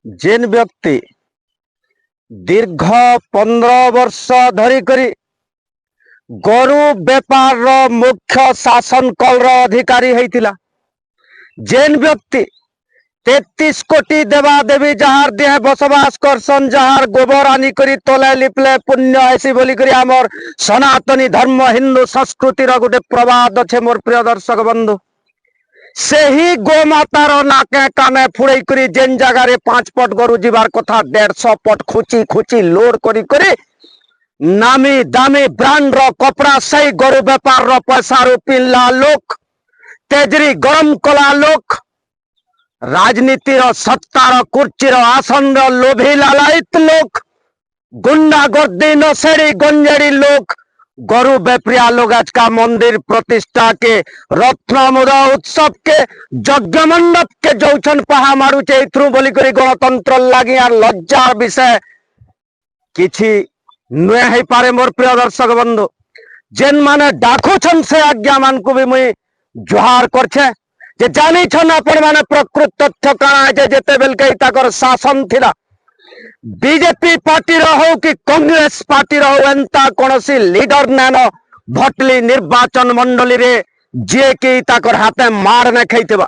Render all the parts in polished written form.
जेन व्यक्ति दीर्घ 15 वर्ष धरिकरी गरु बेपार मुख्य शासन कल अधिकारी होता जेन व्यक्ति 33 कोटी देवा देवी जहार देह बसवास करसन जहार गोबर आनी करी तले लिपले पुण्य ऐसी बोली करी आमर सनातनी धर्म हिंदू संस्कृति गोटे प्रवाद अच्छे मोर प्रिय दर्शक बंधु से ही गोमातार नाके काने फुड़ई करी जेन जगार 5 पट गरु जीवार कथा 150 पट खुची खुची लोड करी करी नामी दामी ब्रांड रो कपड़ा सही गरु बेपार रो पैसा रो पिल्ला लोक तेजरी गरम कला लोक राजनीतिर सत्तार कुर्चीर आसन लोभी लालायित लोक गुंडा गर्दी नशेड़ी गंजेड़ी लोक गरु बेप्रिया लोग आज का मंदिर प्रतिष्ठा के रत्नमुदा उत्सव के यज्ञ मंडप के जौछन पहा मारुचे इथ्रु बोली करी गणतंत्र लगी यार लज्जार विषय किछि नुहे है पारे मोर प्रिय दर्शक बंधु जेन माने डाकुछन से आज्ञा मान को भी मुई जुहार करछे जे जानी छन आपण माने प्रकृत तथ्य काना जे जेते बेल के ताकर शासन थिला बीजेपी पार्टी हो कि कांग्रेस पार्टी हो एंता कोनसी लीडर नान भटली निर्वाचन मंडली रे जे कि ताकर हाथे मार ने खैतबा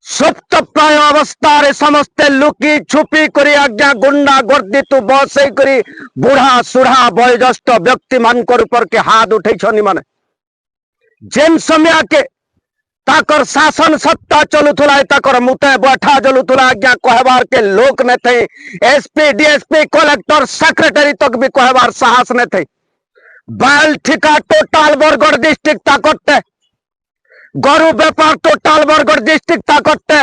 सुप्त प्राय अवस्था रे समस्ते लुकी छुपी करी आज्ञा गुंडा गर्दी तू बसई करी बुढ़ा सुढ़ा वयोज्येष्ठ व्यक्ति मान कर ऊपर के हाथ उठै छनी माने जेन समय के ताकर शासन सत्ता चलुला ताकर मुते बैठा चलुला आज्ञा कहबार के लोक ने थे एसपी डीएसपी कलेक्टर सेक्रेटरी तक भी कहबार साहस ने थे बैल ठिका टोटाल बरगढ़ डिस्ट्रिक्ट ताकते गरु बेपार टोटाल बरगढ़ डिस्ट्रिक्ट ताकते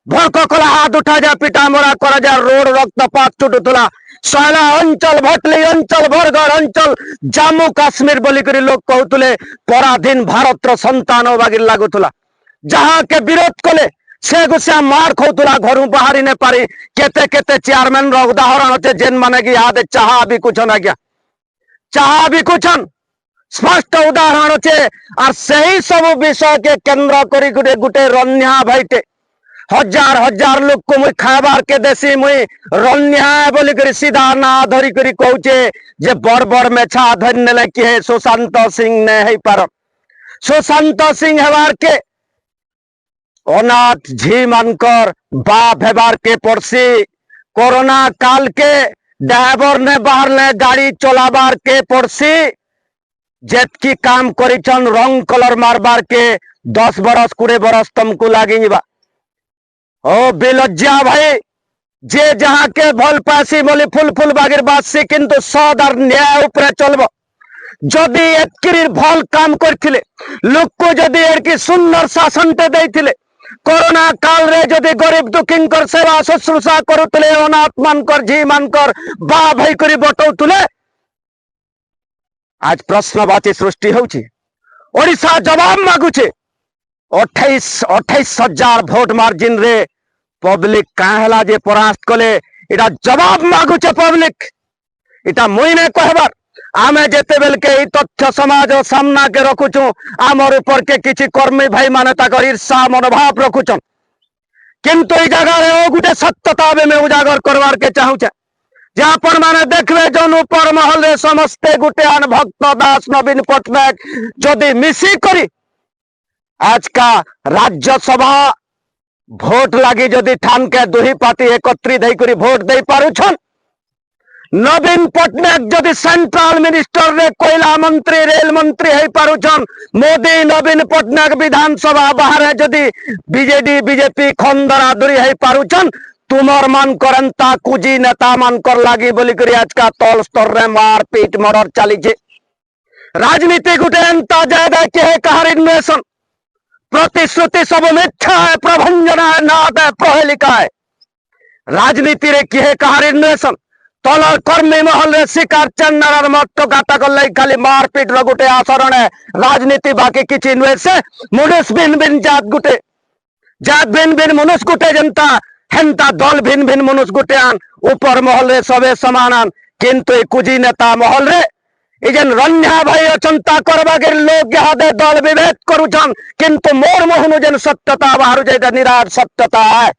भड़क कला हाथ उठा जा पिटा मोरा करा जा रोड रक्तपात चुटुला सैला अंचल भटली अंचल बरगढ़ अंचल जम्मू काश्मीर बोली करी लोग कहते पराधीन भारत संतान बागी लगुला जहाँ के विरोध कले से गुस्सा मार खोतुला घर बाहरी ने पारी केते केते चेयरमैन उदाहरण अच्छे जेन माने कि यहाँ चाह भी कुछ आज्ञा चाह भी कुछ स्पष्ट उदाहरण अच्छे और सही सब विषय के केंद्र करी गुटे गुटे रन्या भाईटे हजार हजार लोग को मुई खाबार के देसी मुई रन्या बोली करी सीधा ना धरी करी कहूचे जे बड़ बड़ मेछा धरी ने किए सुशांत सिंह ने है पार सुशांत सिंह हेबार के अनाथ झी मानकर बाप हेबार के पड़सी कोरोना काल के ड्राइवर ने बाहर ने गाड़ी चलाबार के पड़सी जेतकी काम करिछन रंग कलर मारबार के 10 बरस 20 बरस तुमको लागी बा ओ बेलज्जा भाई जे जहाँ के भल पासी बोली फुल फुल बागिर बासी किंतु सदार न्याय ऊपर चलब जदि एतकिरी भल काम करथिले लोक को जदि एरकी सुंदर शासन ते दैथिले कोरोना काल रे जदि गरीब दुखींकर सेवा शुश्रूषा करुतले अनाथ मानकर झी मानकर बा भाई करी बटौतले आज प्रश्नवाची सृष्टि होउछि ओडिशा जवाब मागुछे 28,000 भोट मार्जिन रे पब्लिक काहेला जे परास्त कले इटा जवाब मागुछे पब्लिक इटा मुई ने कहबार आमे जेते बेल के तथ्य समाज सामना के रखुचु आमर ऊपर के किछि कर्मी भाई माने ताकर ईर्षा मनोभाव रखुचन किंतु ई जगह रे गुटे सत्यता में उजागर करवार के चाहूचे जे आपण माने देखबे जन ऊपर महल रे समस्ते गुटे आन भक्त दास नवीन पटनायक जदि मिसी करी आज का राज्यसभा भोट लगी जदि ठान के दुही पार्टी एकत्रित होकर भोट दे पारुछन नवीन पटनायक जदि सेंट्रल मिनिस्टर रे कोयला मंत्री रेल मंत्री है पारुछन मोदी नवीन पटनायक विधानसभा बाहर जदि बीजेडी बीजेपी खंडरा दूरी है पारुछन तुमर मन करंता कुजी नेता मन कर लागी बोली करी आज का तल स्तर रे मारपीट मर्डर चली राजनीति गुटे एंता जायदा के है कहार इन्वेशन प्रतिश्रुति सब मिथ्या है प्रभंजना है नाद है प्रहेलिका है राजनीति रे किहे कहार इन्वेशन तलर कर्मी महल रे शिकार चन्नर मत गाता कर खाली मारपीट रो गुटे आचरण है राजनीति बाकी किछि नुहे से मनुष्य भिन्न भिन्न जात भिन्न भिन्न मनुष्य गुटे जनता हेन्ता दल भिन्न भिन्न मनुष्य गुटे आन ऊपर महल रे सबे समान आन किंतु कुजी नेता महल रे इजन रन्या भाई अचंता करबागे लोग यहाँ दल विभेद करुछन किंतु मोर मोहन जेन सत्यता बाहर जाए निराट सत्यता है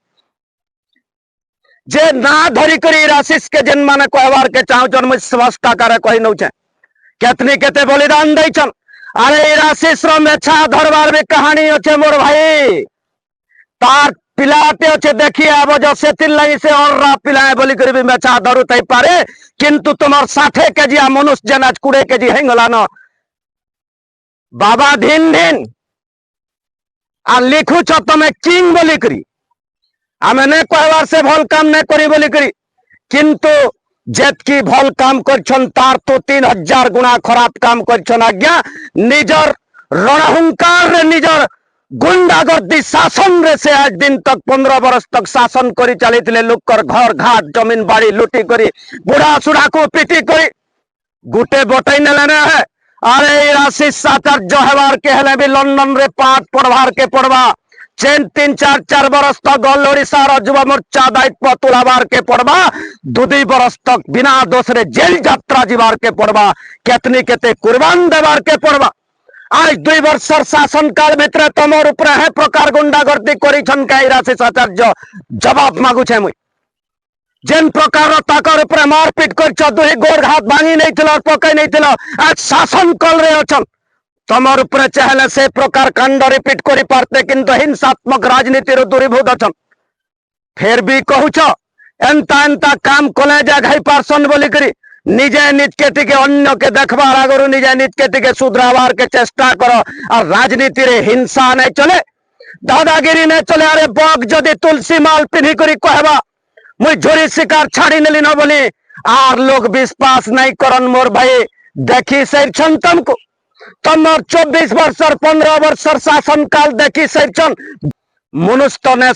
जे ना धरी करी आशीष के जेन माने कहवार के चाहूचन मुझ स्पष्ट आकार कही नौचे केतनी केते बलिदान दैछन। अरे आशीष रो मेछा धरबार भी कहानी अच्छे मोर भाई तार पिलाते अच्छे देखिए अब जो सेतिल लगी से और पिलाए बोली करी भी मेछा धरु तई पारे किंतु तुम्हार 60 केजी मनुष्य जन आज 20 केजी हेंगला न बाबा दिन दिन आ लिखु छ तमे किंग बोली करी आमे ने कहवार से भल काम ने करी बोली करी किंतु जेतकी भल काम करछन तार तो 3000 गुणा खराब काम करछन आज्ञा निजर रणहुंकार रे निजर गुंडागर्दी शासन रे से आज दिन तक 15 वर्ष तक शासन करी चलीथिले लोकर घर घाट जमीन बाड़ी लुटी करी बुढ़ा सुढ़ा को पिटी करी गुटे बटई नेले ने है। अरे आशीष आचार्य हेबार के हेले भी लंदन रे पाठ पढ़वार के पढ़वा चेन 3-4 बरस तक गल ओडिशा युव मोर्चा दायित्व तुलाबार के पड़वा 2 बरस तक बिना दोष रे जेल यात्रा जीवार के पड़वा केतनी केते कुर्बान देवार के पड़वा। आज 2 वर्ष शासन काल भितर तमर ऊपर है प्रकार गुंडागर्दी करिछन काई आशीष आचार्य जवाब मागु छे मुई जेन प्रकार ताकर ऊपर मारपीट करछ 2 गोर हाथ भांगी नहीं थिला पकई नहीं थिला आज शासन काल रे अछन तमर ऊपर चाहले से प्रकार कांड रिपीट करी पारते किंतु हिंसात्मक राजनीति रो दूरीभूत अछन फिर भी कहूछ एंता एंता काम कले जा घाई पार्सन बोली करी निजे निज के टिके अन्य के देखबार आगरु निजे निज के टिके सुधरावार के चेष्टा करो और राजनीति रे हिंसा नहीं चले दादागिरी नहीं चले। अरे बग जदि तुलसी माल पिन्ही करी कहबा मुई झोरी शिकार छाड़ी नेली न बोली आर लोग विश्वास नहीं करन मोर भाई देखी सैरछन तुमको तमर 24 वर्ष 15 वर्ष शासन काल देखी सैरछन मनुष्य तो ने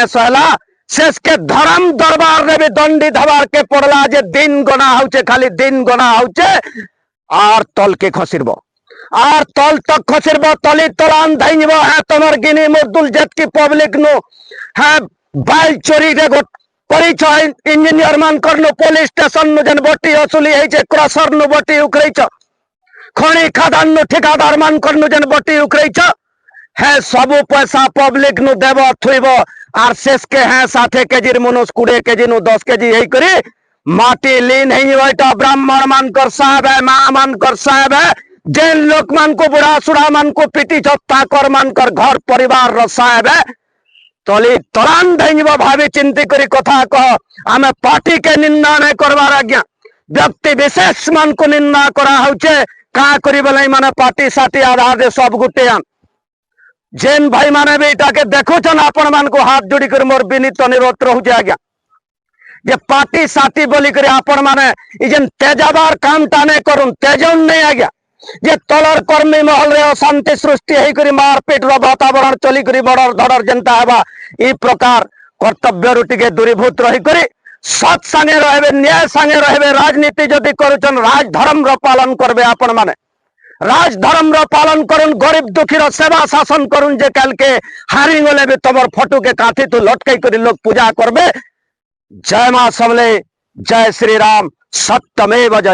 सहला शेष के धर्म दरबार रे भी दंडी धबार के पड़ला जे दिन गना होचे खाली दिन गना होचे आर तल के खसिरबो आर तल तक खसिरबो तली तलान धइबो है तमर गिनी मुर्दुल जेत की पब्लिक नो है बाइल चोरी रे गोट परिचय इंजीनियर मान करनो पुलिस स्टेशन नु जन बटी असुली है जे क्रशर नु बटी उखरैछ खणी खादान नु ठेकेदार मान करनु जन बटी उखरैछ है सबु पैसा पब्लिक नु देबो थुइबो आर शेष के है 60 केजी मनुष्य 20 केजी नु 10 केजी हेई करी माटी लीन हेई ओइटा ब्राह्मण मान कर साहब है मां मान कर साहब है जेन लोक मान को बुढ़ा सुढ़ा मान को पिटी छत्ता कर मान कर घर परिवार रो साहब है तली तलान धइबो भावी चिंती करी कथा कह आमे पार्टी के निंदा नहीं करबार आज्ञा व्यक्ति विशेष मान को निंदा करा होचे का करी बोले माने पार्टी साटी आधार दे सब गुटे जेन भाई माने भी ताके देखो छन आपण मान को हाथ जोड़ी कर मोर विनीत अनुरोध रहू जे आज्ञा जे पार्टी साटी बोली करे आपण माने ई जेन तेजाबार काम ताने करूं तेजन नहीं आज्ञा जे तलर कर्मी महल रे अशांति सृष्टि हेई करी मारपीट रो वातावरण चली करी बडर धडर जनता हेबा ई प्रकार कर्तव्य रुटी के दूरीभूत रही करी सत संगे रहबे न्याय संगे रहबे राजनीति जदि करूछन राज धर्म रो पालन करबे आपण माने राज धर्म रो पालन करुन गरीब दुखी रो सेवा शासन करुन जे कल के हारी गले भी तमर फोटो के काठी तो लटकाई करी लोग पूजा करबे। जय मां सबले जय श्री राम सत्यमेव जय।